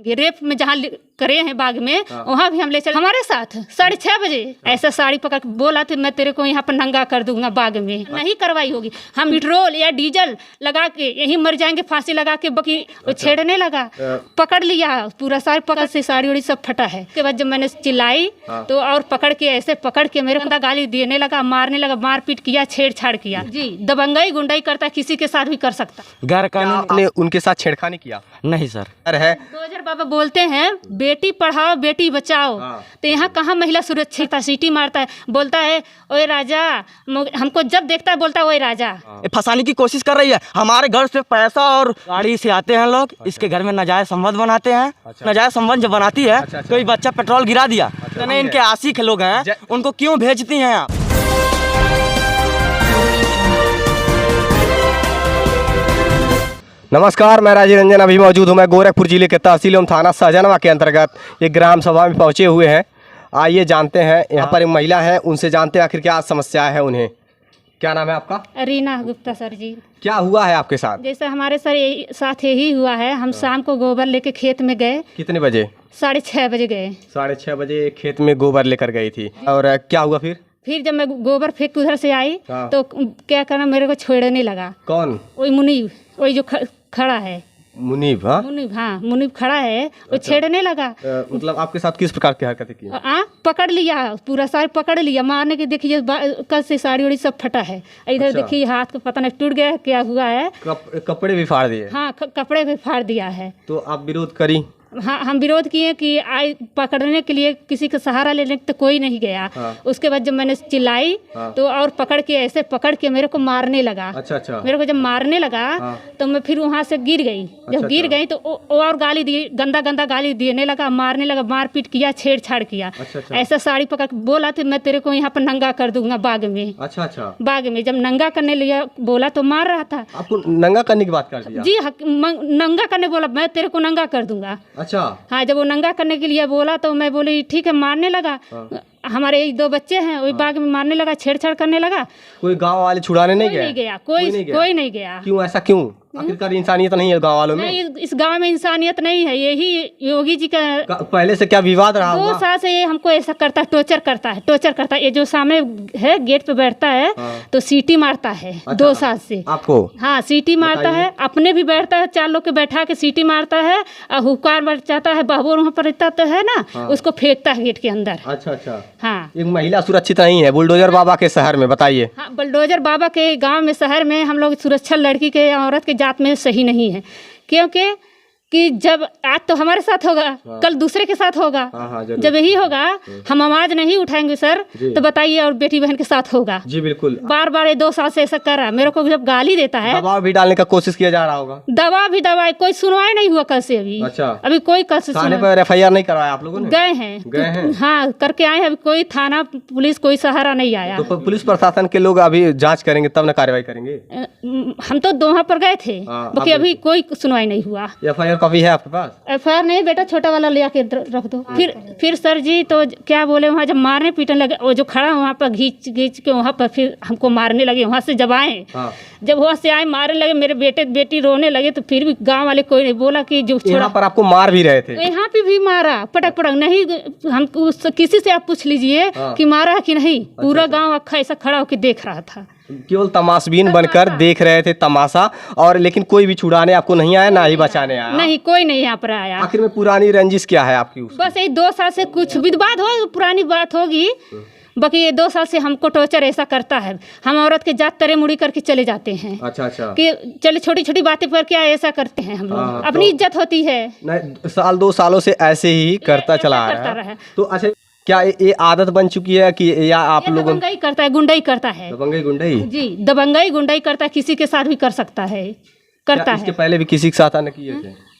Rape में जहाँ करे हैं बाग में, वहाँ भी हम ले चले हमारे साथ 6:30 बजे। ऐसा साड़ी पकड़ बोला तो मैं तेरे को यहाँ पर नंगा कर दूंगा बाग में। नहीं कार्रवाई होगी, हम पेट्रोल या डीजल लगा के यहीं मर जाएंगे फांसी लगा के। बाकी वो छेड़ने लगा, पकड़ लिया पूरा साड़ी, पकड़ से साड़ी उड़ी सब फटा है। उसके बाद जब मैंने चिल्लाई तो और पकड़ के ऐसे पकड़ के मेरे को गाली देने लगा, मारने लगा, मारपीट किया, छेड़छाड़ किया। जी, दबंगई गुंडाई करता, किसी के साथ भी कर सकता। गैर कानूनी उनके साथ छेड़खानी किया? नहीं सर। है 2000 बाबा बोलते हैं बेटी पढ़ाओ बेटी बचाओ, तो यहाँ कहाँ महिला सुरक्षित? सीटी मारता है, बोलता है ओए राजा, हमको जब देखता है बोलता है ओए राजा। फंसाने की कोशिश कर रही है। हमारे घर से पैसा और गाड़ी से आते हैं लोग, इसके घर में नाजायज संबंध बनाते हैं। नाजायज संबंध जब बनाती है कोई बच्चा पेट्रोल गिरा दिया, तो इनके आशिक लोग हैं, उनको क्यों भेजती हैं आप? नमस्कार, मैं राजीव रंजन अभी मौजूद हूँ मैं गोरखपुर जिले के तहसील एवं थाना सहजनवा के अंतर्गत एक ग्राम सभा में पहुँचे हुए हैं। आइए जानते हैं, यहाँ पर एक महिला है, उनसे जानते हैं आखिर क्या समस्या है उन्हें। क्या नाम है आपका? रीना गुप्ता सर जी। क्या हुआ है आपके साथ? जैसे हमारे सर साथ यही हुआ है, हम शाम को गोबर लेके खेत में गए। कितने बजे? 6:30 बजे गए। 6:30 बजे खेत में गोबर लेकर गई थी, और क्या हुआ फिर जब मैं गोबर फेंक उधर से आई तो क्या करना, मेरे को छेड़ने लगा। कौन? वही मुनीब, वही जो खड़ा है मुनीब। हाँ, मुनीब खड़ा है, वो छेड़ने लगा। मतलब आपके साथ किस प्रकार की हरकतें की? पकड़ लिया, पूरा साड़ी पकड़ लिया, मारने के। देखिए कल से साड़ी उड़ी सब फटा है। इधर देखिए हाथ को पता नहीं टूट गया क्या हुआ है। कपड़े भी फाड़ दिए? हाँ, कपड़े भी फाड़ दिया है। तो आप विरोध करी? हाँ, हम विरोध किए कि आई पकड़ने के लिए किसी का सहारा लेने तो कोई नहीं गया। उसके बाद जब मैंने चिल्लाई तो और पकड़ के ऐसे पकड़ के मेरे को मारने लगा। अच्छा। मेरे को जब मारने लगा तो मैं फिर वहाँ से गिर गई। जब गिर गई तो और गाली दी, गंदा गाली देने लगा, मारने लगा, मारपीट किया, छेड़छाड़ किया। ऐसा साड़ी पकड़ बोला तो मैं तेरे को यहाँ पर नंगा कर दूंगा बाग में। अच्छा। बाग में जब नंगा करने लिया बोला तो मार रहा था। आपको नंगा करने की बात कर दिया? जी, नंगा करने बोला, मैं तेरे को नंगा कर दूंगा। अच्छा। हाँ, जब वो नंगा करने के लिए बोला तो मैं बोली ठीक है, मारने लगा। हमारे 2 बच्चे हैं, वही बाग में मारने लगा, छेड़छाड़ करने लगा। कोई गांव वाले छुड़ाने नहीं गए? कोई नहीं गया। क्यों? ऐसा क्यों? आखिरकार इंसानियत नहीं है गांव वालों में? नहीं, इस गांव में इंसानियत नहीं है। यही योगी जी का पहले से क्या विवाद रहा? 2 साल से ये हमको ऐसा करता है, टॉर्चर करता है। ये जो सामने है गेट पे बैठता है तो सीटी मारता है। 2 साल से आपको? हाँ, सीटी मारता है, अपने भी बैठता है, 4 लोग के बैठा के सीटी मारता है, और हुक्कार बचाता है। बहबोर वहाँ पर रहता तो है ना, उसको फेंकता है गेट के अंदर। अच्छा। हाँ, एक महिला सुरक्षित नहीं है बुलडोजर बाबा के शहर में, बताइए। हाँ, बुलडोजर बाबा के गांव में, शहर में हम लोग सुरक्षा लड़की के, औरत के जात में सही नहीं है। क्योंकि कि जब आज तो हमारे साथ होगा, कल दूसरे के साथ होगा। जब यही होगा, हम आवाज नहीं उठाएंगे सर, तो बताइए और बेटी बहन के साथ होगा। जी बिल्कुल। बार ये 2 साल से ऐसा कर रहा है। मेरे को जब गाली देता है, दबाव भी डालने का कोशिश किया जा रहा होगा। दबाव कोई सुनवाई नहीं हुआ कल से अभी। अच्छा। अभी कोई कल से थाने पर FIR नहीं करवाया आप लोगों ने? गए हैं। हाँ, करके आए हैं। अभी कोई थाना पुलिस कोई सहारा नहीं आया। तो पुलिस प्रशासन के लोग अभी जाँच करेंगे तब न कार्रवाई करेंगे? हम तो वहाँ पर गए थे, बाकी अभी कोई सुनवाई नहीं हुआ। FIR कॉपी है आपके पास? FIR नहीं बेटा, छोटा वाला ले आके रख दो। फिर सर जी तो क्या बोले, वहाँ जब मारने पीटने लगे, वो जो खड़ा वहाँ पर घींच के वहाँ पर फिर हमको मारने लगे। वहाँ से जब आए, जब वहाँ से आए मारने लगे, मेरे बेटे बेटी रोने लगे। तो फिर भी गांव वाले कोई नहीं बोला कि जो यहाँ पर आपको मार भी रहे थे? यहाँ पे भी मारा, पटक नहीं। हम किसी से आप पूछ लीजिए कि मारा है कि नहीं। पूरा गाँव अखा ऐसा खड़ा होकर देख रहा था, केवल तमाशबीन बनकर देख रहे थे तमाशा। और लेकिन कोई भी छुड़ाने आपको नहीं आया, ना ही बचाने आया? नहीं, कोई नहीं यहाँ पर आया। आखिर में पुरानी रंजिश क्या है आपकी? बस यही 2 साल से कुछ विवाद हो, पुरानी बात होगी। बाकी ये 2 साल से हमको टॉर्चर ऐसा करता है। हम औरत के जात तरे मुड़ी करके चले जाते हैं। अच्छा। कि चले छोटी बातें पर क्या ऐसा करते हैं हम लोग। अपनी इज्जत होती है। नहीं, 2 सालों से ऐसे ही करता चला रहा है। तो अच्छा, क्या ये आदत बन चुकी है कि या आप लोगों? दबंगई करता है, गुंडाई करता है। गुंडाई? जी, दबंगई गुंडाई करता है, किसी के साथ भी कर सकता है, करता है। इसके पहले भी किसी के साथ आने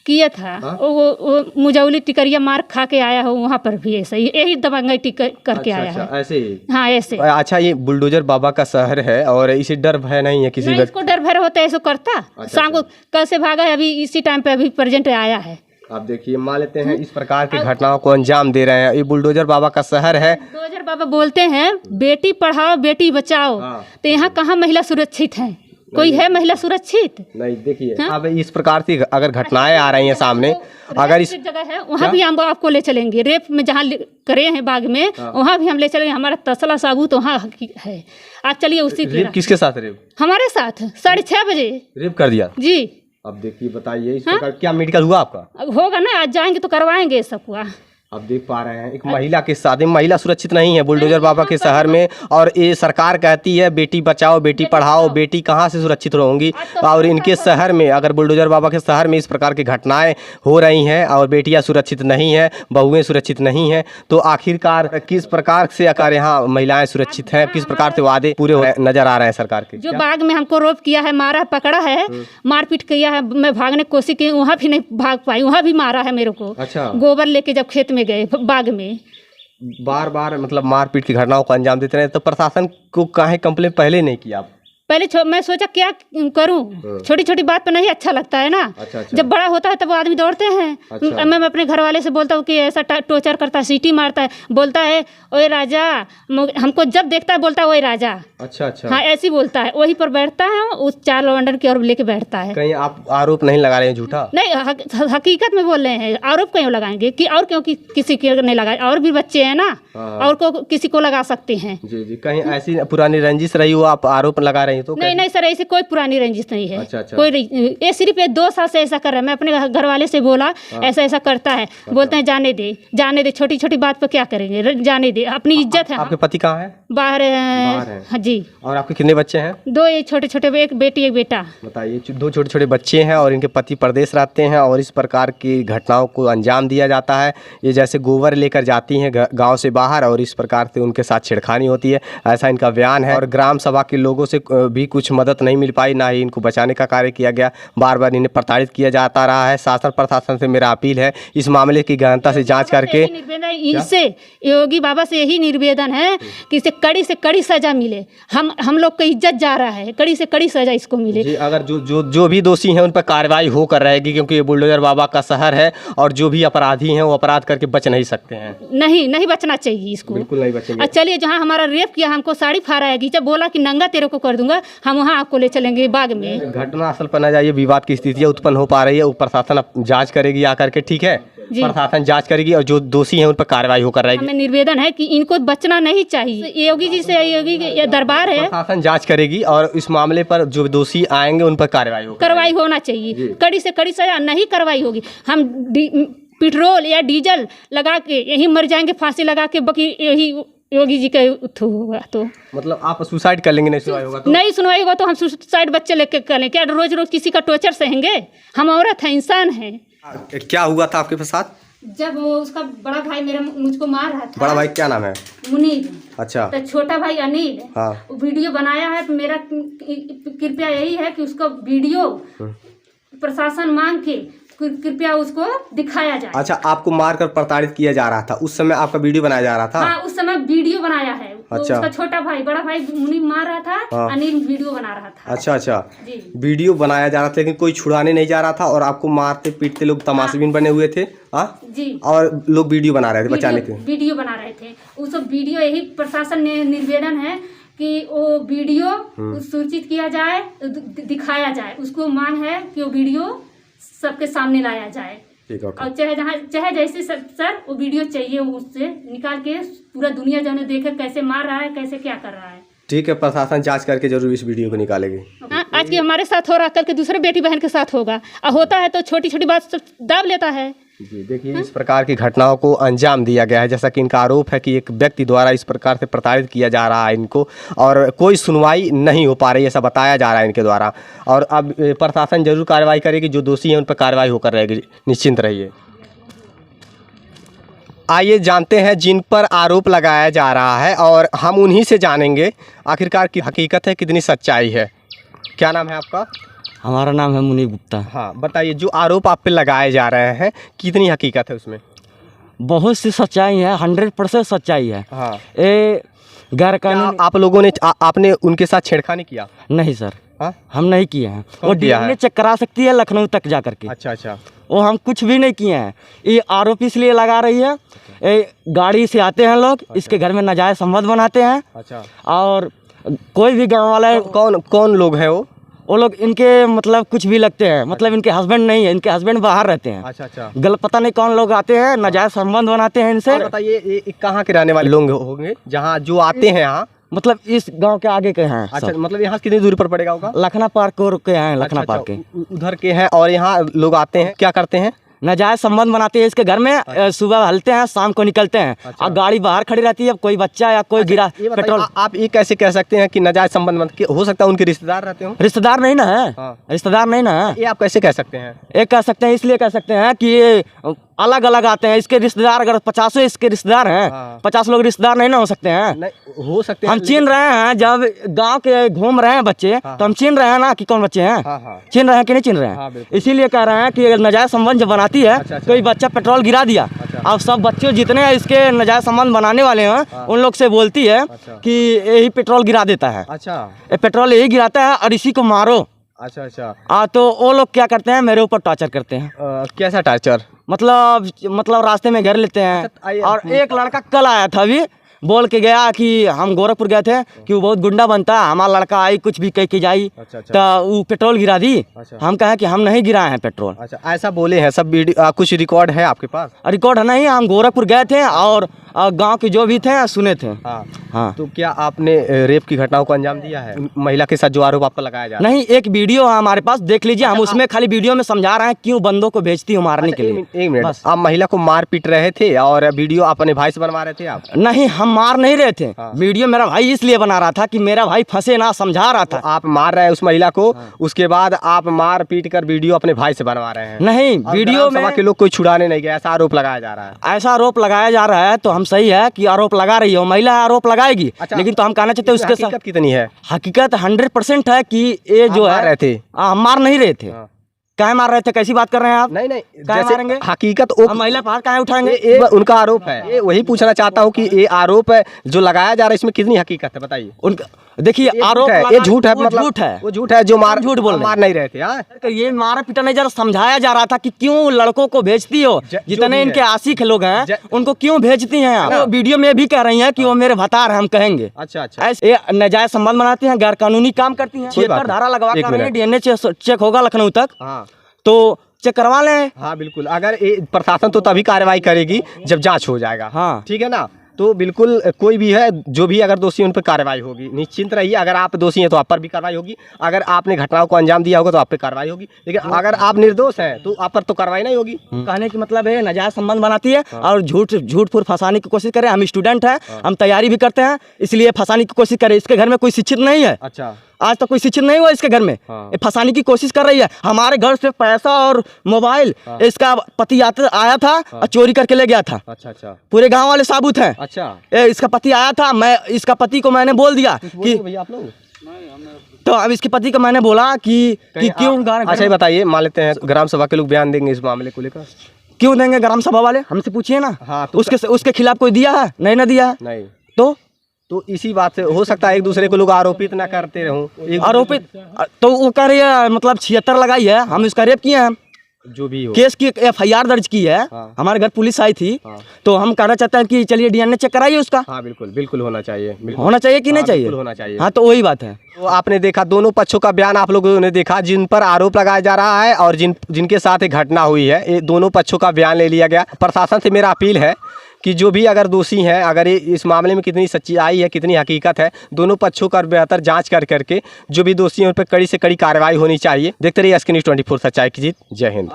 किया था। वो मुजौली टिकरिया मार खा के आया हो, वहाँ पर भी ऐसा ही, यही दबंगई करके आया है। ऐसे ही? हाँ, ऐसे। अच्छा, ये बुलडोजर बाबा का शहर है और इसे डर भय नहीं है किसी का? इसको डर भय होता है, ऐसा करता। शाम को कल से भागा है, अभी इसी टाइम पे अभी प्रेजेंट आया है। आप देखिए, मान लेते हैं इस प्रकार की घटनाओं को अंजाम दे रहे हैं। ये बुलडोजर बाबा का शहर है। बुलडोजर बाबा बोलते हैं बेटी पढ़ाओ बेटी बचाओ, तो यहाँ कहाँ महिला सुरक्षित है? कोई है महिला सुरक्षित? नहीं, देखिए अब इस प्रकार की अगर घटनाएं आ रही हैं सामने, अगर इस जगह है वहाँ भी हम आपको ले चलेंगे। रेप में जहाँ करे हैं बाग में, वहाँ भी हम ले चलेंगे। हमारा तसला साबूत वहाँ है। आप चलिए उसी की। रेप किसके साथ रेप? हमारे साथ 6:30 बजे रेप कर दिया जी। अब देखिए बताइए इस प्रकार क्या मेडिकल हुआ आपका? होगा ना, आज जाएंगे तो करवाएंगे सबको। अब देख पा रहे हैं एक महिला के साथ, महिला सुरक्षित नहीं है बुलडोजर बाबा के शहर में। और ये सरकार कहती है बेटी बचाओ बेटी पढ़ाओ, बेटी कहाँ से सुरक्षित होंगी? और इनके शहर में अगर बुलडोजर बाबा के शहर में इस प्रकार की घटनाएं हो रही हैं और बेटियां सुरक्षित नहीं हैं, बहुएं सुरक्षित नहीं हैं, तो आखिरकार किस प्रकार से अगर यहाँ महिलाएं सुरक्षित हैं, किस प्रकार से वादे पूरे नजर आ रहे हैं सरकार के? जो बाग में हमको रोप किया है, मारा पकड़ा है, मारपीट किया है, मैं भागने की कोशिश की, वहाँ भी नहीं भाग पाई, वहाँ भी मारा है मेरे को। अच्छा। गोबर लेके जब खेत में गए बाग में, बार बार मतलब मारपीट की घटनाओं को अंजाम देते रहे, तो प्रशासन को काहे कंप्लेन पहले नहीं किया? पहले मैं सोचा क्या करूं, छोटी छोटी बात पे नहीं अच्छा लगता है ना। अच्छा। जब बड़ा होता है तब आदमी दौड़ते हैं। अच्छा। मैं अपने घर वाले से बोलता हूँ कि ऐसा टॉर्चर करता है, सीटी मारता है, बोलता है ओए राजा, हमको जब देखता है बोलता है ओए राजा। अच्छा। हाँ, ऐसी बोलता है, वहीं पर बैठता है, उस 4 लवंडर की ओर लेके बैठता है। कहीं आप आरोप नहीं लगा रहे हैं झूठा? नहीं, हकीकत में बोल रहे हैं। आरोप क्यों लगाएंगे कि और क्यों किसी के नहीं लगाए? और भी बच्चे हैं ना, और को किसी को लगा सकते हैं। जी। कहीं ऐसी पुरानी रंजिश रही हो आप आरोप लगा रहे हैं तो? नहीं सर, ऐसी कोई पुरानी रंजिश नहीं है। अच्छा। कोई ये सिर्फ 2 साल से ऐसा कर रहा है। मैं अपने घर वाले से बोला ऐसा करता है, बोलते हैं जाने दे, छोटी छोटी बात पर क्या करेंगे, जाने दे, अपनी इज्जत है। आपके पति कहाँ है? बाहर हाँ जी। और आपके कितने बच्चे हैं? 2 छोटे छोटे, एक बेटी एक बेटा। बताइए 2 छोटे छोटे बच्चे हैं और इनके पति प्रदेश रहते हैं और इस प्रकार की घटनाओं को अंजाम दिया जाता है। ये जैसे गोबर लेकर जाती हैं गांव से बाहर और इस प्रकार से उनके साथ छेड़खानी होती है, ऐसा इनका बयान है। और ग्राम सभा के लोगों से भी कुछ मदद नहीं मिल पाई, ना ही इनको बचाने का कार्य किया गया। बार बार इन्हें प्रताड़ित किया जाता रहा है। शासन प्रशासन से मेरा अपील है इस मामले की गहनता से जाँच करके, इनसे योगी बाबा से यही निवेदन है कि इसे कड़ी से कड़ी सजा मिले। हम लोग की इज्जत जा रहा है, कड़ी से कड़ी सजा इसको मिले। जी, अगर जो भी दोषी हैं उन पर कार्रवाई होकर रहेगी, क्योंकि ये बुलडोजर बाबा का शहर है और जो भी अपराधी हैं वो अपराध करके बच नहीं सकते हैं। नहीं बचना चाहिए इसको, बिल्कुल नहीं बचेंगे। चलिए, जहाँ हमारा रेप किया, हमको साड़ी फहराएगी, जब बोला कि नंगा तेरे को कर दूंगा, हम वहाँ आपको ले चलेंगे बाग में। घटना असल पर न जाइए, विवाद की स्थितियाँ उत्पन्न हो पा रही है, प्रशासन अब जाँच करेगी आकर के, ठीक है? प्रशासन जांच करेगी और जो दोषी हैं उन पर कार्रवाई होकर रहेगी। हमें निवेदन है कि इनको बचना नहीं चाहिए। योगी जी से, योगी के दरबार है, प्रशासन जांच करेगी और इस मामले पर जो दोषी आएंगे उन पर कार्रवाई होना चाहिए। कड़ी से कड़ी सजा नहीं कार्रवाई होगी, हम पेट्रोल या डीजल लगा के यही मर जाएंगे, फांसी लगा के, बाकी यही योगी जी का होगा। तो मतलब आप सुसाइड कर लेंगे? नहीं सुनवाई होगा तो? नहीं सुनवाई होगा तो हम सुसाइड बच्चे लेके कर लें क्या? रोज रोज किसी का टॉर्चर सहेंगे? हम औरत हैं, इंसान हैं। क्या हुआ था आपके साथ? जब वो उसका बड़ा भाई मुझको मार रहा था। बड़ा भाई क्या नाम है? मुनीब। अच्छा। तो छोटा भाई अनिल। हाँ। वीडियो बनाया है। मेरा कृपया यही है कि उसका वीडियो प्रशासन मांग के कृपया उसको दिखाया जाए। अच्छा, आपको मारकर प्रताड़ित किया जा रहा था, उस समय आपका वीडियो बनाया जा रहा था? हाँ, उस समय वीडियो बनाया है। अच्छा। उसका छोटा भाई, बड़ा भाई मुनीब मार रहा था। हाँ। अनिल वीडियो बना रहा था। अच्छा जी। वीडियो बनाया जा रहा था लेकिन कोई छुड़ाने नहीं जा रहा था और आपको मारते पीटते लोग तमाशबीन बने हुए थे। हाँ जी। और लोग वीडियो बना रहे थे, बचाने के वीडियो बना रहे थे। उस वीडियो, यही प्रशासन ने निवेदन है कि वो वीडियो सूचित किया जाए, दिखाया जाए। उसको मांग है कि वो वीडियो सबके सामने लाया जाए। ठीक है। और चाहे जैसे सर वो वीडियो चाहिए, उससे निकाल के पूरा दुनिया जाने देखे कैसे मार रहा है, कैसे क्या कर रहा है। ठीक है, प्रशासन जांच करके जरूर इस वीडियो को निकालेगी। आज के हमारे साथ हो रहा, कल के दूसरे बेटी बहन के साथ होगा। होता है तो छोटी छोटी बात दाब लेता है। जी, देखिए इस प्रकार की घटनाओं को अंजाम दिया गया है, जैसा कि इनका आरोप है कि एक व्यक्ति द्वारा इस प्रकार से प्रताड़ित किया जा रहा है इनको, और कोई सुनवाई नहीं हो पा रही, ऐसा बताया जा रहा है इनके द्वारा। और अब प्रशासन जरूर कार्रवाई करेगी, जो दोषी हैं उन पर कार्रवाई होकर रहेगी, निश्चिंत रहिए। आइए जानते हैं जिन पर आरोप लगाया जा रहा है और हम उन्हीं से जानेंगे आखिरकार की हकीकत है, कितनी सच्चाई है। क्या नाम है आपका? हमारा नाम है मुनीब गुप्ता। हाँ, बताइए जो आरोप आप पे लगाए जा रहे हैं कितनी हकीकत है उसमें? बहुत सी सच्चाई है, 100% सच्चाई है। हाँ। गैर कानूनी आप लोगों ने आपने उनके साथ छेड़खानी किया? नहीं सर। हाँ? हम नहीं किए हैं। वो डीएनए चेक करा सकती है लखनऊ तक जा करके। अच्छा। वो हम कुछ भी नहीं किए हैं। ये आरोप इसलिए लगा रही है, गाड़ी से आते हैं लोग, इसके घर में नाजायज संबंध बनाते हैं। अच्छा। और कोई भी गाँव वाला कौन लोग हैं वो? वो लोग इनके मतलब कुछ भी लगते हैं, मतलब इनके हस्बैंड नहीं है, इनके हस्बैंड बाहर रहते हैं। अच्छा अच्छा। गलत पता नहीं कौन लोग आते हैं, नाजायज संबंध बनाते हैं इनसे। और बताइए ये कहाँ के रहने वाले लोग होंगे जहाँ जो आते हैं यहाँ? मतलब इस गांव के आगे के हैं। अच्छा, मतलब यहाँ से कितनी दूरी पर पड़ेगा होगा? लखना पार्क के हैं, लखना अच्छा, पार्क के उधर के हैं और यहाँ लोग आते हैं, क्या करते हैं? नाजायज संबंध बनाते हैं इसके घर में। सुबह हलते हैं, शाम को निकलते हैं और गाड़ी बाहर खड़ी रहती है, कोई बच्चा या कोई गिरा पेट्रोल। आप ये कैसे कह सकते हैं कि नाजायज संबंध हो सकता है उनके रिश्तेदार रहते हो? रिश्तेदार नहीं ना है, हाँ। रिश्तेदार नहीं ना है। ये आप कैसे कह सकते हैं? एक कह सकते हैं, इसलिए कह सकते हैं कि ये अलग अलग आते हैं। इसके रिश्तेदार अगर 50 इसके रिश्तेदार हैं, 50 लोग रिश्तेदार नहीं ना हो सकते हैं। नहीं हो सकते हैं, हम चिन्ह रहे हैं, जब गांव के घूम रहे हैं बच्चे तो हम चिन्ह रहे हैं ना कि कौन बच्चे हैं। चिन्ह रहे हैं कि नहीं चिन्ह रहे हैं, इसीलिए कह रहे हैं कि अगर नाजायज संबंध जब बनाती है, कोई बच्चा पेट्रोल गिरा दिया, अब सब बच्चे जितने इसके नाजायज संबंध बनाने वाले हैं उन लोग से बोलती है कि यही पेट्रोल गिरा देता है। अच्छा, ये पेट्रोल यही गिराता है और इसी को मारो। अच्छा अच्छा। तो वो लोग क्या करते हैं, मेरे ऊपर टॉर्चर करते हैं। कैसा टॉर्चर? मतलब रास्ते में घेर लेते हैं। और एक लड़का कल आया था, अभी बोल के गया कि हम गोरखपुर गए थे कि वो बहुत गुंडा बनता है, हमारा लड़का आई कुछ भी कह के जाई। तो वो पेट्रोल गिरा दी। हम कहे कि हम नहीं गिराए हैं पेट्रोल। अच्छा, ऐसा बोले हैं सब वीडियो? कुछ रिकॉर्ड है आपके पास? रिकॉर्ड है नहीं, हम गोरखपुर गए थे और गांव के जो भी थे सुने थे। हाँ। तो क्या आपने रेप की घटनाओं को अंजाम दिया है? महिला के साथ जो आरोप आपका लगाया जा रहा है? नहीं, एक वीडियो है हमारे पास, देख लीजिए। हम उसमें खाली वीडियो में समझा रहे हैं क्यों बंदों को भेजती हूँ मारने के लिए। एक मिनट, आप महिला को मार पीट रहे थे और वीडियो अपने भाई से बनवा रहे थे आप? नहीं, हम मार नहीं रहे थे। वीडियो मेरा भाई इसलिए बना रहा था कि मेरा भाई फंसे ना, समझा रहा था। आप मार रहे हैं उस महिला को, उसके बाद आप मार पीट कर वीडियो अपने भाई से बनवा रहे हैं? नहीं, वीडियो में के लोग कोई छुड़ाने नहीं गए, ऐसा आरोप लगाया जा रहा है। ऐसा आरोप लगाया जा रहा है तो हम सही है कि आरोप लगा रही हो, महिला आरोप लगाएगी। लेकिन तो हम कहना चाहते हैं उसके साथ हकीकत कितनी है? हकीकत 100% है कि ये जो है रहे थे, हम मार नहीं रहे थे। काहे मार रहे थे, कैसी बात कर रहे हैं आप? नहीं, काहे मारेंगे? हकीकत हम महिला पहाड़ काहे उठाएंगे? उनका आरोप है, ये वही पूछना चाहता हूँ कि ये आरोप है जो लगाया जा रहा है, इसमें कितनी हकीकत है बताइए। उनका देखिए आरोप ये झूठ है, मतलब झूठ है, वो झूठ है जो झूठ बोल मार नहीं रहे थे। ये मारा पीटा नहीं, जरा समझाया जा रहा था कि क्यों लड़कों को भेजती हो, जितने इनके आशिक लोग हैं उनको क्यों भेजती हैं आप। वीडियो में भी कह रही हैं कि वो मेरे भतार हैं, हम कहेंगे। अच्छा अच्छा। ऐसे नाजायज संबंध बनाती हैं, गैर कानूनी काम करती हैं। 76 धारा लगवा कर DNA चेक होगा लखनऊ तक, तो चेक करवा लें। हाँ बिल्कुल, अगर प्रशासन तो तभी कार्रवाई करेगी जब जांच हो जाएगा। हाँ ठीक है ना, तो बिल्कुल कोई भी है जो भी अगर दोषी उन पर कार्रवाई होगी, निश्चिंत रहिए। अगर आप दोषी हैं तो आप पर भी कार्रवाई होगी, अगर आपने घटनाओं को अंजाम दिया होगा तो आप पे कार्रवाई होगी, लेकिन अगर आप निर्दोष हैं तो आप पर तो कार्रवाई नहीं होगी। कहने की मतलब है नाजायज संबंध बनाती है और झूठ फूट फंसाने की कोशिश करे। हम स्टूडेंट हैं, हम तैयारी भी करते हैं, इसलिए फंसाने की कोशिश करे। इसके घर में कोई शिक्षित नहीं है। अच्छा, आज तक कोई शिक्षित नहीं हुआ इसके घर में। ये फंसाने की कोशिश कर रही है। हमारे घर से पैसा और मोबाइल इसका पति आया था और चोरी करके ले गया था। अच्छा अच्छा, पूरे गांव वाले साबुत हैं। अच्छा, इसका पति आया था, मैं इसका पति को मैंने बोल दिया कि भैया आप लोग, तो अब इसके पति को मैंने बोला कि क्यों। अच्छा, बताइए, मान लेते हैं ग्राम सभा के लोग बयान देंगे इस मामले को लेकर, क्यों देंगे ग्राम सभा वाले? हमसे पूछिए ना। हाँ, तो उसके खिलाफ कोई दिया है? नहीं ना दिया है। नहीं तो इसी बात से हो सकता है एक दूसरे को लोग आरोपित ना करते रहूं। आरोपित तो वो कह रही है, मतलब 76 लगाई है, हम इसका रेप किए हैं, जो भी हो, केस की FIR दर्ज की है। हमारे घर पुलिस आई थी। तो हम कहना चाहते हैं कि चलिए DNA चेक कराइए उसका। हाँ बिल्कुल, बिल्कुल होना चाहिए। होना चाहिए कि नहीं चाहिए? होना चाहिए। हाँ, तो वही बात है। तो आपने देखा, दोनों पक्षों का बयान आप लोगों ने देखा, जिन पर आरोप लगाया जा रहा है और जिनके साथ एक घटना हुई है, ये दोनों पक्षों का बयान ले लिया गया। प्रशासन से मेरा अपील है कि जो भी अगर दोषी हैं, अगर इस मामले में कितनी सच्चाई है, कितनी हकीकत है, दोनों पक्षों का बेहतर जांच करके जो भी दोषी हैं उन पर कड़ी से कड़ी कार्रवाई होनी चाहिए। देखते रहिए SK News 24 सच्चाई की जीत। जय हिंद।